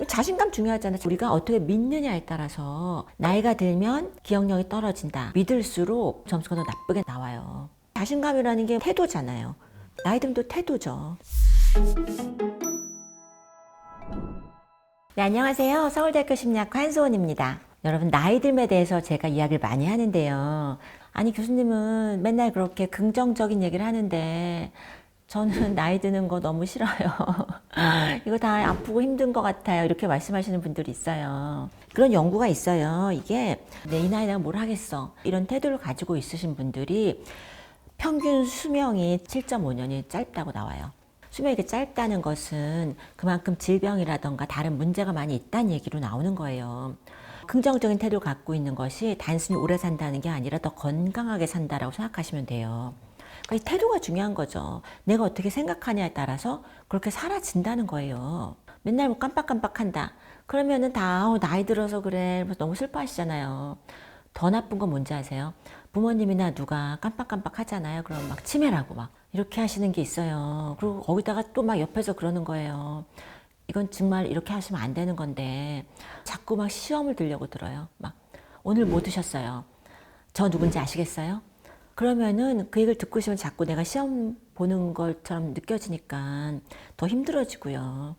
자신감 중요하잖아요. 우리가 어떻게 믿느냐에 따라서 나이가 들면 기억력이 떨어진다. 믿을수록 점수가 더 나쁘게 나와요. 자신감이라는 게 태도잖아요. 나이 들면 또 태도죠. 네, 안녕하세요. 서울대학교 심리학과 한소원입니다. 여러분, 나이 듦에 대해서 제가 이야기를 많이 하는데요. 아니, 교수님은 맨날 그렇게 긍정적인 얘기를 하는데 저는 나이 드는 거 너무 싫어요. 이거 다 아프고 힘든 것 같아요. 이렇게 말씀하시는 분들이 있어요. 그런 연구가 있어요. 이게 내 이 나이 내가 뭘 하겠어. 이런 태도를 가지고 있으신 분들이 평균 수명이 7.5년이 짧다고 나와요. 수명이 이렇게 짧다는 것은 그만큼 질병이라던가 다른 문제가 많이 있다는 얘기로 나오는 거예요. 긍정적인 태도를 갖고 있는 것이 단순히 오래 산다는 게 아니라 더 건강하게 산다라고 생각하시면 돼요. 그러니까 이 태도가 중요한 거죠. 내가 어떻게 생각하냐에 따라서 그렇게 사라진다는 거예요. 맨날 뭐 깜빡깜빡한다. 그러면은 다 나이 들어서 그래. 너무 슬퍼하시잖아요. 더 나쁜 건 뭔지 아세요? 부모님이나 누가 깜빡깜빡 하잖아요. 그럼 막 치매라고 막 이렇게 하시는 게 있어요. 그리고 거기다가 또 막 옆에서 그러는 거예요. 이건 정말 이렇게 하시면 안 되는 건데 자꾸 막 시험을 들려고 들어요. 막 오늘 뭐 드셨어요? 저 누군지 아시겠어요? 그러면은 그 얘기를 듣고 있으면 자꾸 내가 시험 보는 것처럼 느껴지니까 더 힘들어지고요.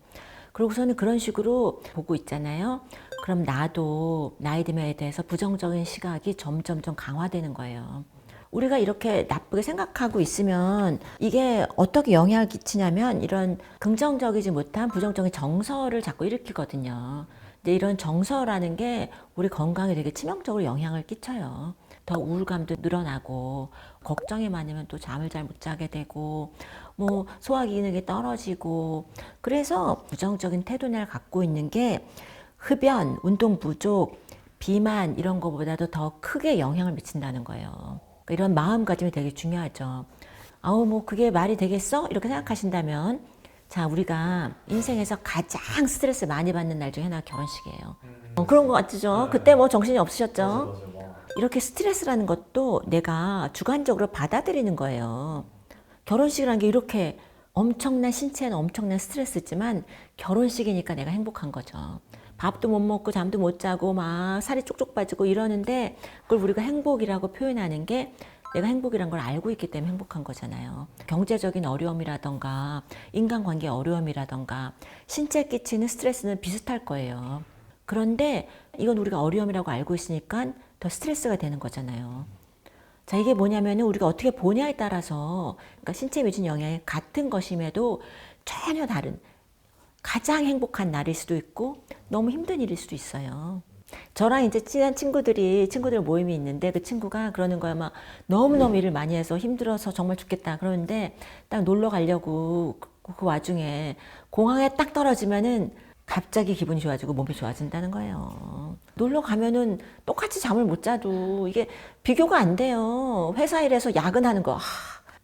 그러고서는 그런 식으로 보고 있잖아요. 그럼 나도 나이 듦에 대해서 부정적인 시각이 점점점 강화되는 거예요. 우리가 이렇게 나쁘게 생각하고 있으면 이게 어떻게 영향을 끼치냐면 이런 긍정적이지 못한 부정적인 정서를 자꾸 일으키거든요. 근데 이런 정서라는 게 우리 건강에 되게 치명적으로 영향을 끼쳐요. 더 우울감도 늘어나고 걱정이 많으면 또 잠을 잘 못 자게 되고 뭐 소화 기능이 떨어지고 그래서 부정적인 태도를 갖고 있는 게 흡연, 운동 부족, 비만 이런 거보다도 더 크게 영향을 미친다는 거예요. 그러니까 이런 마음가짐이 되게 중요하죠. 아우 뭐 그게 말이 되겠어? 이렇게 생각하신다면 자 우리가 인생에서 가장 스트레스 많이 받는 날 중에 하나가 결혼식이에요. 그런 거 같죠? 그때 뭐 정신이 없으셨죠? 이렇게 스트레스라는 것도 내가 주관적으로 받아들이는 거예요. 결혼식이라는 게 이렇게 엄청난 신체에는 엄청난 스트레스지만 결혼식이니까 내가 행복한 거죠. 밥도 못 먹고 잠도 못 자고 막 살이 쪽쪽 빠지고 이러는데 그걸 우리가 행복이라고 표현하는 게 내가 행복이란 걸 알고 있기 때문에 행복한 거잖아요. 경제적인 어려움이라던가 인간관계 어려움이라던가 신체에 끼치는 스트레스는 비슷할 거예요. 그런데 이건 우리가 어려움이라고 알고 있으니까 더 스트레스가 되는 거잖아요. 자, 이게 뭐냐면 우리가 어떻게 보냐에 따라서 그러니까 신체에 미친 영향이 같은 것임에도 전혀 다른 가장 행복한 날일 수도 있고 너무 힘든 일일 수도 있어요. 저랑 이제 친한 친구들 모임이 있는데 그 친구가 그러는 거야. 막 너무너무 일을 많이 해서 힘들어서 정말 죽겠다. 그러는데 딱 놀러 가려고 그 와중에 공항에 딱 떨어지면은 갑자기 기분이 좋아지고 몸이 좋아진다는 거예요. 놀러 가면은 똑같이 잠을 못 자도 이게 비교가 안 돼요. 회사 일에서 야근하는 거.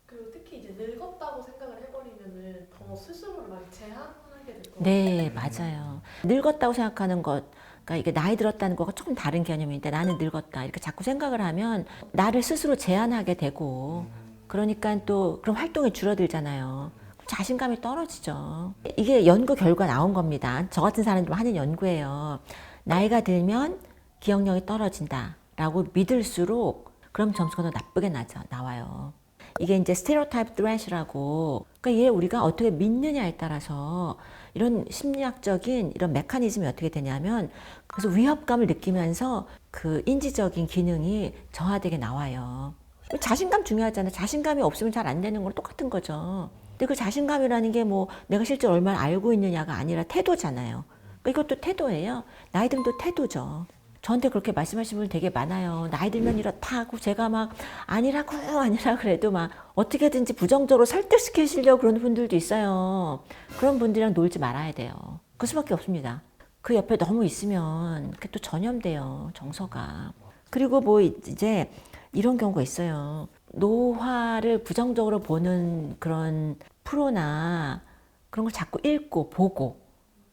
그리고 특히 이제 늙었다고 생각을 해버리면은 더 스스로를 많이 제한하게 될 것 같아요. 네, 맞아요. 늙었다고 생각하는 것, 그러니까 이게 나이 들었다는 거가 조금 다른 개념인데 나는 늙었다 이렇게 자꾸 생각을 하면 나를 스스로 제한하게 되고 그러니까 또 그럼 활동이 줄어들잖아요. 자신감이 떨어지죠. 이게 연구 결과 나온 겁니다. 저 같은 사람이 좀 하는 연구예요. 나이가 들면 기억력이 떨어진다라고 믿을수록 그럼 점수가 더 나쁘게 나와요. 이게 이제 스테레오타입 트래시라고 그러니까 이게 우리가 어떻게 믿느냐에 따라서 이런 심리학적인 이런 메커니즘이 어떻게 되냐면 그래서 위협감을 느끼면서 그 인지적인 기능이 저하되게 나와요. 자신감 중요하잖아요. 자신감이 없으면 잘 안 되는 거랑 똑같은 거죠. 근데 그 자신감이라는 게 뭐 내가 실제로 얼마나 알고 있느냐가 아니라 태도잖아요. 그러니까 이것도 태도예요. 나이 들면 또 태도죠. 저한테 그렇게 말씀하시는 분 되게 많아요. 나이 들면 이렇다 하고 제가 막 아니라고 아니라 그래도 막 어떻게든지 부정적으로 설득시키시려고 그러는 분들도 있어요. 그런 분들이랑 놀지 말아야 돼요. 그 수밖에 없습니다. 그 옆에 너무 있으면 그게 또 전염돼요. 정서가. 그리고 뭐 이제 이런 경우가 있어요. 노화를 부정적으로 보는 그런 프로나 그런 걸 자꾸 읽고 보고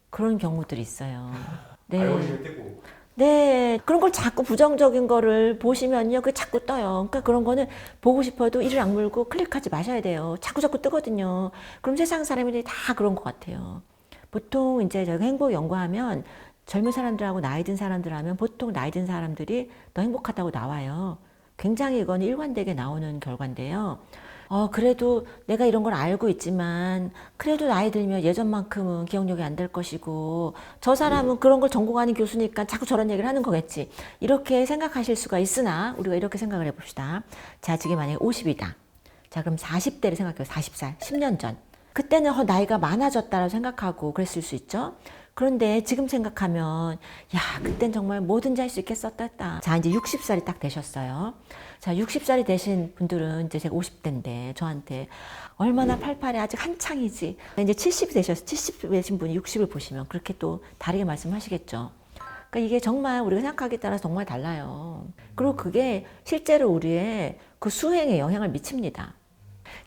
그런 경우들이 있어요. 네. 알고리즘을 뜨고 네, 그런 걸 자꾸 부정적인 거를 보시면요, 그게 자꾸 떠요. 그러니까 그런 거는 보고 싶어도 이를 악물고 클릭하지 마셔야 돼요. 자꾸 뜨거든요. 그럼 세상 사람들이 다 그런 것 같아요. 보통 이제 저희가 행복 연구하면 젊은 사람들하고 나이 든 사람들 하면 보통 나이 든 사람들이 더 행복하다고 나와요. 굉장히 이건 일관되게 나오는 결과인데요. 그래도 내가 이런 걸 알고 있지만 그래도 나이 들면 예전만큼은 기억력이 안 될 것이고 저 사람은 그런 걸 전공하는 교수니까 자꾸 저런 얘기를 하는 거겠지. 이렇게 생각하실 수가 있으나 우리가 이렇게 생각을 해봅시다. 자, 지금 만약에 50이다. 자, 그럼 40대를 생각해요. 40살, 10년 전. 그때는 나이가 많아졌다라고 생각하고 그랬을 수 있죠. 그런데 지금 생각하면 야, 그땐 정말 뭐든지 할 수 있겠었다. 자, 이제 60살이 딱 되셨어요. 자, 60살이 되신 분들은 이제 제가 50대인데 저한테 얼마나 팔팔해 아직 한창이지. 이제 70이 되셔서 70 되신 분이 60을 보시면 그렇게 또 다르게 말씀하시겠죠. 그러니까 이게 정말 우리가 생각하기에 따라서 정말 달라요. 그리고 그게 실제로 우리의 그 수행에 영향을 미칩니다.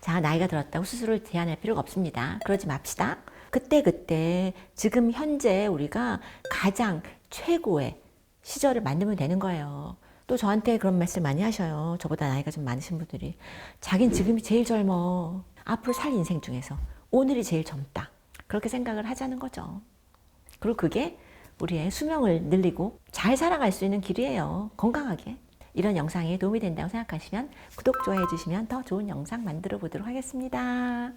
자, 나이가 들었다고 스스로를 제한할 필요가 없습니다. 그러지 맙시다. 그때 지금 현재 우리가 가장 최고의 시절을 만들면 되는 거예요. 또 저한테 그런 말씀 많이 하셔요. 저보다 나이가 좀 많으신 분들이. 자긴 지금이 제일 젊어. 앞으로 살 인생 중에서 오늘이 제일 젊다. 그렇게 생각을 하자는 거죠. 그리고 그게 우리의 수명을 늘리고 잘 살아갈 수 있는 길이에요. 건강하게. 이런 영상이 도움이 된다고 생각하시면 구독, 좋아해 주시면 더 좋은 영상 만들어 보도록 하겠습니다.